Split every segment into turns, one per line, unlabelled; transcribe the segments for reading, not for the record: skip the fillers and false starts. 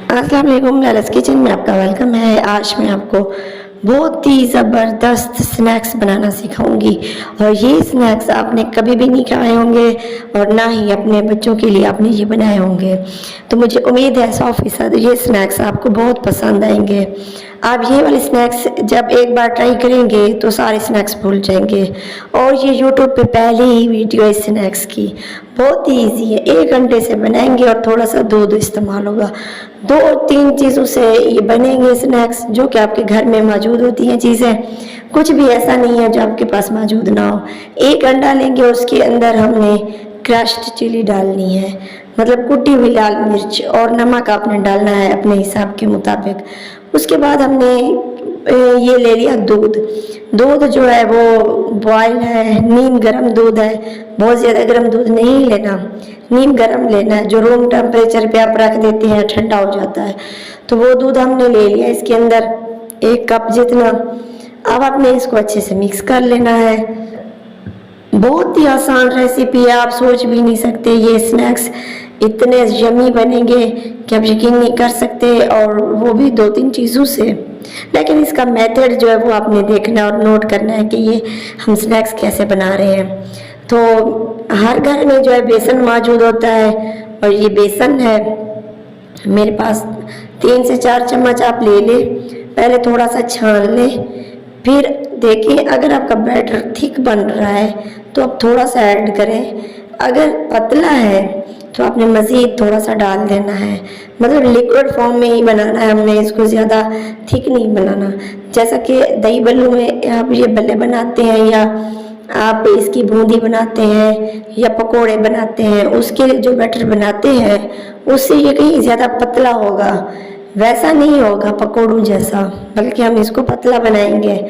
अस्सलाम वालेकुम। ललस किचन में आपका वेलकम है। आज मैं आपको बहुत ही ज़बरदस्त स्नैक्स बनाना सिखाऊंगी और ये स्नैक्स आपने कभी भी नहीं खाए होंगे और ना ही अपने बच्चों के लिए आपने ये बनाए होंगे। तो मुझे उम्मीद है 100% ये स्नैक्स आपको बहुत पसंद आएंगे। आप ये वाले स्नैक्स जब एक बार ट्राई करेंगे तो सारे स्नैक्स भूल जाएंगे। और ये यूट्यूब पे पहले ही वीडियो है स्नैक्स की, बहुत ही ईजी है। 1 घंटे से बनाएंगे और थोड़ा सा दूध इस्तेमाल होगा। 2-3 चीज़ों से ये बनेंगे स्नैक्स जो कि आपके घर में मौजूद होती हैं चीज़ें। कुछ भी ऐसा नहीं है जो आपके पास मौजूद ना हो। 1 अंडा लेंगे, उसके अंदर हमने क्रश्ड चिली डालनी है, मतलब कुटी हुई लाल मिर्च, और नमक आपने डालना है अपने हिसाब के मुताबिक। उसके बाद हमने ये ले लिया दूध। दूध जो है वो बॉयल है, नीम गर्म दूध है, बहुत ज़्यादा गर्म दूध नहीं लेना, नीम गर्म लेना है। जो रूम टेम्परेचर पे आप रख देते हैं ठंडा हो जाता है। तो वो दूध हमने ले लिया, इसके अंदर 1 कप जितना। अब आपने इसको अच्छे से मिक्स कर लेना है। बहुत ही आसान रेसिपी है, आप सोच भी नहीं सकते ये स्नैक्स इतने यमी बनेंगे कि आप यकीन नहीं कर सकते, और वो भी 2-3 चीज़ों से। लेकिन इसका मेथड जो है वो आपने देखना और नोट करना है कि ये हम स्नैक्स कैसे बना रहे हैं। तो हर घर में जो है बेसन मौजूद होता है, और ये बेसन है मेरे पास 3 से 4 चम्मच आप ले लें। पहले थोड़ा सा छान लें, फिर देखिए अगर आपका बैटर थिक बन रहा है तो आप थोड़ा सा ऐड करें। अगर पतला है तो आपने मज़ीद थोड़ा सा डाल देना है। मतलब लिक्विड फॉर्म में ही बनाना है हमने, इसको ज़्यादा थिक नहीं बनाना। जैसा कि दही बल्लू में आप ये बल्ले बनाते हैं, या आप इसकी बूंदी बनाते हैं, या पकोड़े बनाते हैं, उसके लिए जो बैटर बनाते हैं उससे ये कहीं ज़्यादा पतला होगा, वैसा नहीं होगा पकोड़ों जैसा, बल्कि हम इसको पतला बनाएंगे।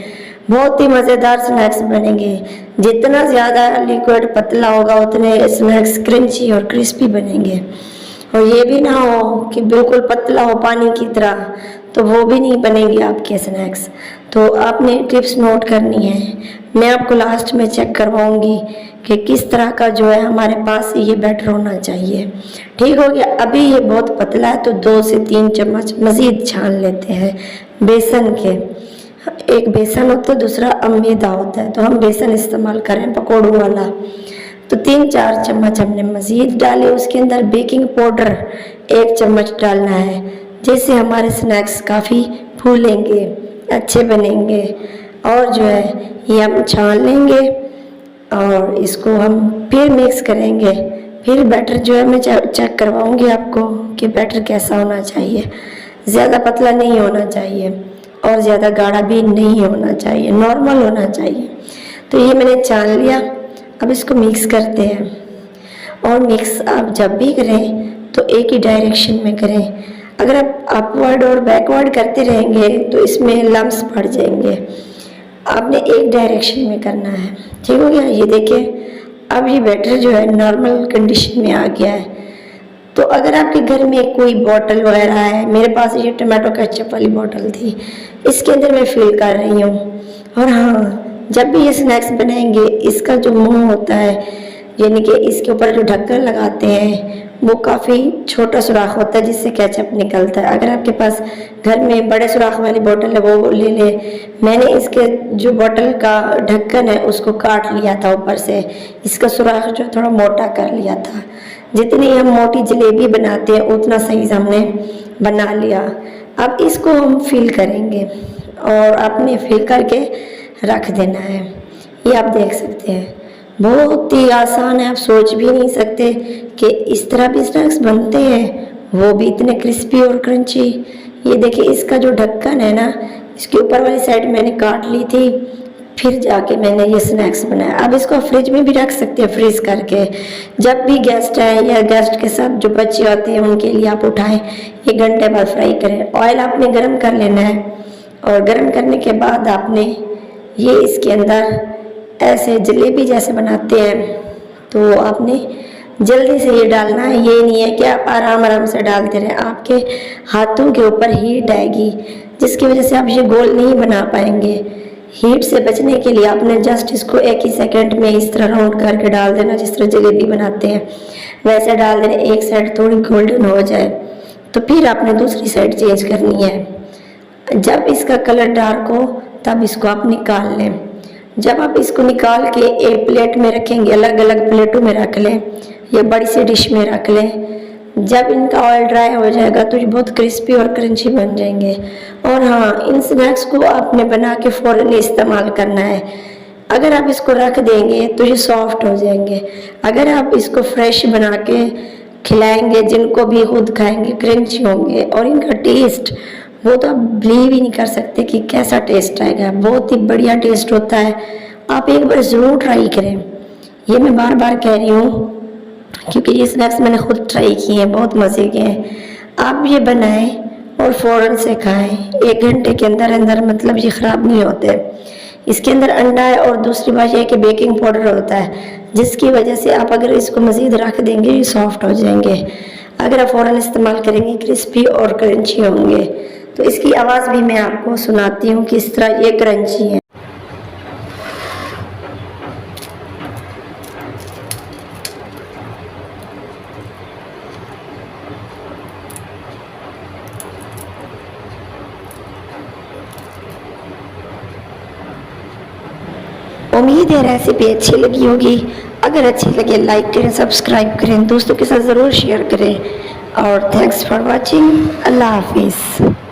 बहुत ही मज़ेदार स्नैक्स बनेंगे। जितना ज़्यादा लिक्विड पतला होगा उतने स्नैक्स क्रंची और क्रिस्पी बनेंगे। और ये भी ना हो कि बिल्कुल पतला हो पानी की तरह, तो वो भी नहीं बनेंगे आपके स्नैक्स। तो आपने टिप्स नोट करनी है। मैं आपको लास्ट में चेक करवाऊंगी कि किस तरह का जो है हमारे पास ये बैटर होना चाहिए। ठीक हो गया। अभी ये बहुत पतला है तो 2 से 3 चम्मच मज़ीद छान लेते हैं बेसन के। एक बेसन होता है, दूसरा मैदा होता है, तो हम बेसन इस्तेमाल करें पकौड़ों वाला। तो 3-4 चम्मच हमने मज़ीद डाले। उसके अंदर बेकिंग पाउडर 1 चम्मच डालना है, जिससे हमारे स्नैक्स काफ़ी फूलेंगे, अच्छे बनेंगे। और जो है ये हम छान लेंगे और इसको हम फिर मिक्स करेंगे। फिर बैटर जो है मैं चेक करवाऊंगी आपको कि बैटर कैसा होना चाहिए। ज़्यादा पतला नहीं होना चाहिए और ज़्यादा गाढ़ा भी नहीं होना चाहिए, नॉर्मल होना चाहिए। तो ये मैंने छान लिया। अब इसको मिक्स करते हैं, और मिक्स आप जब भी करें तो एक ही डायरेक्शन में करें। अगर आप अपवर्ड और बैकवर्ड करते रहेंगे तो इसमें लम्स पड़ जाएंगे। आपने एक डायरेक्शन में करना है। ठीक हो गया। ये देखिए अब ये बैटर जो है नॉर्मल कंडीशन में आ गया है। तो अगर आपके घर में कोई बॉटल वगैरह है, मेरे पास ये टमाटो केचप वाली बॉटल थी, इसके अंदर मैं फिल कर रही हूँ। और हाँ, जब भी ये स्नैक्स बनाएंगे इसका जो मुंह होता है, यानी कि इसके ऊपर जो ढक्कन लगाते हैं, वो काफ़ी छोटा सुराख होता है जिससे केचप निकलता है। अगर आपके पास घर में बड़े सुराख वाली बोतल है वो ले ले। मैंने इसके जो बोतल का ढक्कन है उसको काट लिया था ऊपर से, इसका सुराख जो थोड़ा मोटा कर लिया था। जितनी हम मोटी जलेबी बनाते हैं उतना साइज हमने बना लिया। अब इसको हम फिल करेंगे और आपने फिल करके रख देना है। ये आप देख सकते हैं बहुत ही आसान है, आप सोच भी नहीं सकते कि इस तरह भी स्नैक्स बनते हैं, वो भी इतने क्रिस्पी और क्रंची। ये देखिए इसका जो ढक्कन है ना, इसके ऊपर वाली साइड मैंने काट ली थी, फिर जाके मैंने ये स्नैक्स बनाया। अब इसको फ्रिज में भी रख सकते हैं फ्रीज करके। जब भी गेस्ट आए या गेस्ट के साथ जो बच्चे होते हैं उनके लिए आप उठाएं, 1 घंटे बाद फ्राई करें। ऑयल आपने गर्म कर लेना है, और गर्म करने के बाद आपने ये इसके अंदर ऐसे जलेबी जैसे बनाते हैं तो आपने जल्दी से ये डालना है। ये नहीं है कि आप आराम आराम से डालते रहें, आपके हाथों के ऊपर हीट आएगी जिसकी वजह से आप ये गोल नहीं बना पाएंगे। हीट से बचने के लिए आपने जस्ट इसको 1 ही सेकंड में इस तरह राउंड करके डाल देना, जिस तरह जलेबी बनाते हैं वैसे डाल देना। एक साइड थोड़ी गोल्डन हो जाए तो फिर आपने दूसरी साइड चेंज करनी है। जब इसका कलर डार्क हो तब इसको आप निकाल लें। जब आप इसको निकाल के एक प्लेट में रखेंगे, अलग अलग प्लेटों में रख लें या बड़ी सी डिश में रख लें। जब इनका ऑयल ड्राई हो जाएगा तो ये बहुत क्रिस्पी और क्रंची बन जाएंगे। और हाँ, इन स्नैक्स को आपने बना के फ़ौरन इस्तेमाल करना है। अगर आप इसको रख देंगे तो ये सॉफ्ट हो जाएंगे। अगर आप इसको फ्रेश बना के खिलाएंगे, जिनको भी खुद खाएंगे क्रंची होंगे। और इनका टेस्ट वो तो आप बिलीव ही नहीं कर सकते कि कैसा टेस्ट आएगा। बहुत ही बढ़िया टेस्ट होता है, आप एक बार ज़रूर ट्राई करें। ये मैं बार बार कह रही हूँ क्योंकि ये स्नैक्स मैंने खुद ट्राई किए हैं, बहुत मज़े के हैं। आप ये बनाएं और फ़ौरन से खाएं। 1 घंटे के अंदर अंदर मतलब ये ख़राब नहीं होते। इसके अंदर अंडा है और दूसरी बात यह है कि बेकिंग पाउडर होता है, जिसकी वजह से आप अगर इसको मज़ीद रख देंगे ये सॉफ्ट हो जाएंगे। अगर आप फ़ौरन इस्तेमाल करेंगे क्रिस्पी और क्रंची होंगे। तो इसकी आवाज़ भी मैं आपको सुनाती हूँ किस तरह ये क्रंची है। उम्मीद है रेसिपी अच्छी लगी होगी। अगर अच्छी लगे लाइक करें, सब्सक्राइब करें, दोस्तों के साथ ज़रूर शेयर करें। और थैंक्स फॉर वॉचिंग। अल्लाह हाफिज़।